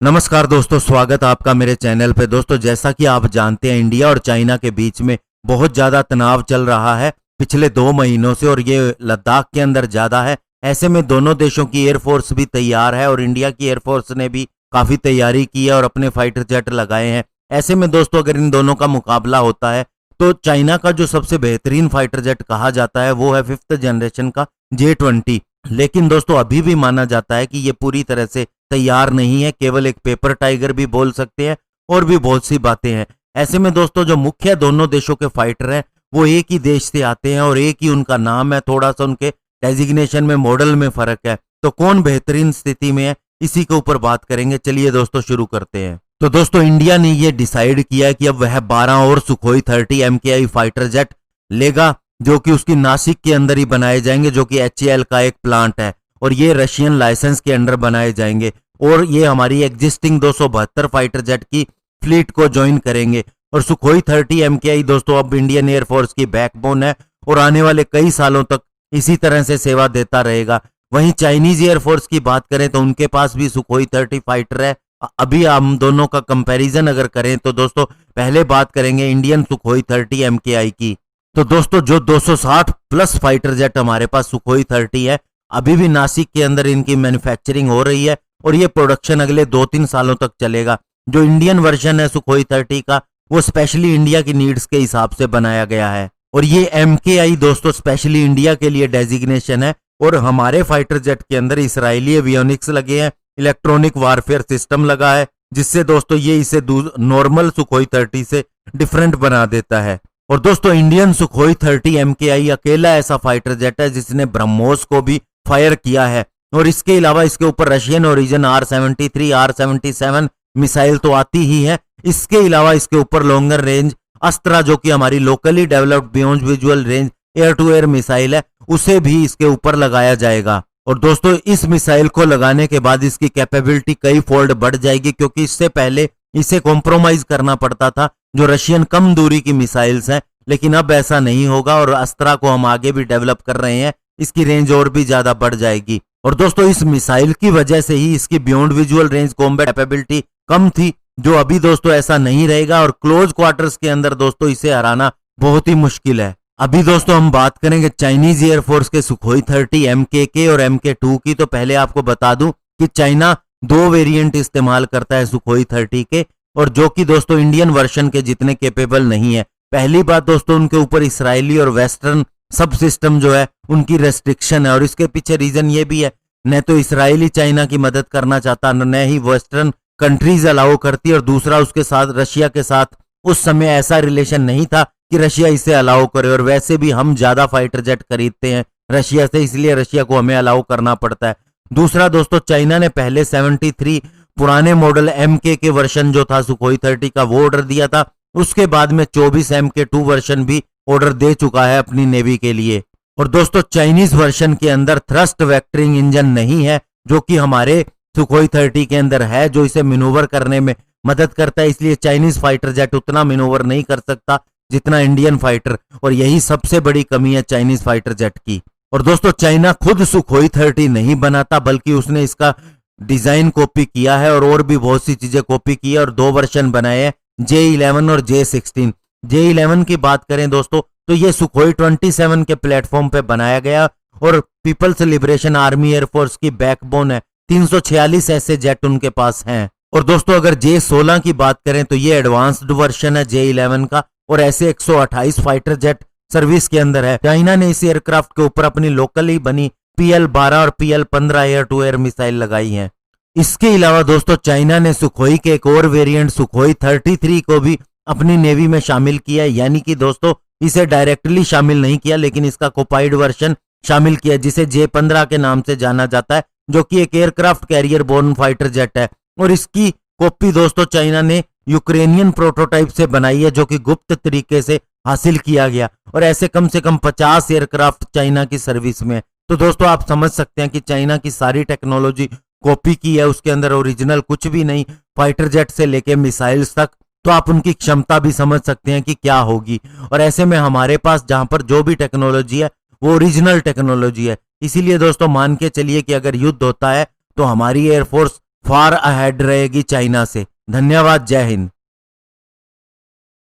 नमस्कार दोस्तों, स्वागत आपका मेरे चैनल पे। दोस्तों, जैसा कि आप जानते हैं, इंडिया और चाइना के बीच में बहुत ज़्यादा तनाव चल रहा है पिछले 2 महीनों से, और ये लद्दाख के अंदर ज़्यादा है। ऐसे में दोनों देशों की एयरफोर्स भी तैयार है और इंडिया की एयरफोर्स ने भी काफ़ी तैयारी की है और अपने फाइटर जेट लगाए हैं। ऐसे में दोस्तों, अगर इन दोनों का मुकाबला होता है तो चाइना का जो सबसे बेहतरीन फाइटर जेट कहा जाता है वो है 5th जनरेशन का J-20। लेकिन दोस्तों, अभी भी माना जाता है कि ये पूरी तरह से तैयार नहीं है, केवल एक पेपर टाइगर भी बोल सकते हैं, और भी बहुत सी बातें हैं। ऐसे में दोस्तों, जो मुख्य दोनों देशों के फाइटर हैं वो एक ही देश से आते हैं और एक ही उनका नाम है। थोड़ा सा उनके डेजिग्नेशन में, मॉडल में फर्क है। तो कौन बेहतरीन स्थिति में है, इसी के ऊपर बात करेंगे। चलिए दोस्तों, शुरू करते हैं। तो दोस्तों, इंडिया ने ये डिसाइड किया कि अब वह 12 और सुखोई 30 MKI फाइटर जेट लेगा, जो कि उसकी नासिक के अंदर ही बनाए जाएंगे, जो कि HAL का एक प्लांट है, और ये रशियन लाइसेंस के अंडर बनाए जाएंगे। और ये हमारी एग्जिस्टिंग 272 फाइटर जेट की फ्लीट को ज्वाइन करेंगे। और सुखोई 30 MKI दोस्तों अब इंडियन एयरफोर्स की बैकबोन है और आने वाले कई सालों तक इसी तरह से सेवा देता रहेगा। वहीं चाइनीज एयरफोर्स की बात करें तो उनके पास भी सुखोई 30 फाइटर है। अभी हम दोनों का कंपैरिजन अगर करें तो दोस्तों, पहले बात करेंगे इंडियन सुखोई 30 MKI की। तो दोस्तों, जो 260 प्लस फाइटर जेट हमारे पास सुखोई 30 है, अभी भी नासिक के अंदर इनकी मैन्युफैक्चरिंग हो रही है और ये प्रोडक्शन अगले 2-3 सालों तक चलेगा। जो इंडियन वर्जन है सुखोई 30 का, वो स्पेशली इंडिया की नीड्स के हिसाब से बनाया गया है। और ये MKI दोस्तों स्पेशली इंडिया के लिए डेजिग्नेशन है। और हमारे फाइटर जेट के अंदर इसराइली एवियोनिक्स लगे हैं, इलेक्ट्रॉनिक वारफेयर सिस्टम लगा है, जिससे दोस्तों ये इसे नॉर्मल सुखोई 30 से डिफरेंट बना देता है। और दोस्तों, इंडियन सुखोई 30 MKI अकेला ऐसा फाइटर जेट है जिसने ब्रह्मोस को भी फायर किया है। और इसके अलावा इसके ऊपर Russian origin R-73, R-77 missile तो आती ही है। इसके अलावा इसके ऊपर लॉन्गर रेंज अस्त्रा, जो कि हमारी locally developed beyond visual range air to air missile है, उसे भी इसके ऊपर लगाया जाएगा। और दोस्तों, इस मिसाइल को लगाने के बाद इसकी कैपेबिलिटी कई फोल्ड बढ़ जाएगी, क्योंकि इससे पहले इसे कॉम्प्रोमाइज करना पड़ता था जो रशियन कम दूरी की मिसाइल्स हैं। लेकिन अब ऐसा नहीं होगा और अस्त्रा को हम आगे भी डेवलप कर रहे हैं, इसकी रेंज और भी ज्यादा बढ़ जाएगी। और दोस्तों, इस मिसाइल की वजह से ही इसकी beyond visual range combat capability कम थी, जो अभी दोस्तों ऐसा नहीं रहेगा। और क्लोज क्वार्टर्स के अंदर दोस्तों इसे हराना बहुत ही मुश्किल है। अभी दोस्तों हम बात करेंगे चाइनीज एयरफोर्स के सुखोई 30 MKK और MK2 की। तो पहले आपको बता दूं कि चाइना 2 वेरिएंट इस्तेमाल करता है सुखोई 30 के, और जो कि दोस्तों इंडियन वर्जन के जितने कैपेबल नहीं है। पहली बात दोस्तों, उनके ऊपर इसराइली और वेस्टर्न सब सिस्टम जो है उनकी रेस्ट्रिक्शन है, और इसके पीछे रीजन ये भी है, न तो इसराइली चाइना की मदद करना चाहता, न ही वेस्टर्न कंट्रीज अलाउ करती, और दूसरा उसके साथ रशिया के साथ उस समय ऐसा रिलेशन नहीं था कि रशिया इसे अलाउ करे। और वैसे भी हम ज्यादा फाइटर जेट खरीदते हैं रशिया से, इसलिए रशिया को हमें अलाउ करना पड़ता है। दूसरा दोस्तों, चाइना ने पहले 73 पुराने मॉडल MKK वर्जन जो था सुखोई 30 का, वो ऑर्डर दिया था। उसके बाद में 24 MK2 वर्जन भी ऑर्डर दे चुका है अपनी नेवी के लिए। और दोस्तों, चाइनीज वर्जन के अंदर थ्रस्ट वेक्टरिंग इंजन नहीं है, जो कि हमारे सुखोई 30 के अंदर है, जो इसे मैनूवर करने में मदद करता है। इसलिए चाइनीज फाइटर जेट उतना मैनूवर नहीं कर सकता जितना इंडियन फाइटर, और यही सबसे बड़ी कमी है चाइनीज फाइटर जेट की। और दोस्तों, चाइना खुद सुखोई 30 नहीं बनाता, बल्कि उसने इसका डिजाइन कॉपी किया है और भी बहुत सी चीजें कॉपी की है, और 2 वर्जन बनाए हैं, J-11 और J-16। J-11 की बात करें दोस्तों, तो ये सुखोई 27 के प्लेटफॉर्म पे बनाया गया और पीपल्स लिबरेशन आर्मी एयरफोर्स की बैकबोन है। 346 ऐसे जेट उनके पास हैं। और दोस्तों, अगर J-16 की बात करें तो ये एडवांस्ड वर्जन है J-11 का, और ऐसे 128 फाइटर जेट सर्विस के अंदर है। चाइना ने इस एयरक्राफ्ट के ऊपर अपनी लोकली बनी PL-12 और PL-15 air to air missile लगाई हैं। इसके अलावा दोस्तों, चाइना ने सुखोई के एक और वेरिएंट सुखोई 33 को भी अपनी नेवी में शामिल किया है। यानी कि दोस्तों, इसे डायरेक्टली शामिल नहीं किया, लेकिन इसका कोपाइड वर्जन शामिल किया, जिसे J-15 के नाम से जाना जाता है, जो कि एक aircraft carrier borne fighter jet है। और इसकी कॉपी दोस्तों चाइना ने यूक्रेनियन प्रोटोटाइप से बनाई है, जो कि गुप्त तरीके से हासिल किया गया। और ऐसे कम से कम 50 एयरक्राफ्ट चाइना की सर्विस में। तो दोस्तों, आप समझ सकते हैं कि चाइना की सारी टेक्नोलॉजी कॉपी की है, उसके अंदर ओरिजिनल कुछ भी नहीं, फाइटर जेट से लेके मिसाइल्स तक। तो आप उनकी क्षमता भी समझ सकते हैं कि क्या होगी। और ऐसे में हमारे पास जहां पर जो भी टेक्नोलॉजी है वो ओरिजिनल टेक्नोलॉजी है। इसीलिए दोस्तों मान के चलिए कि अगर युद्ध होता है तो हमारी एयरफोर्स फार अहेड रहेगी चाइना से। धन्यवाद, जय हिंद।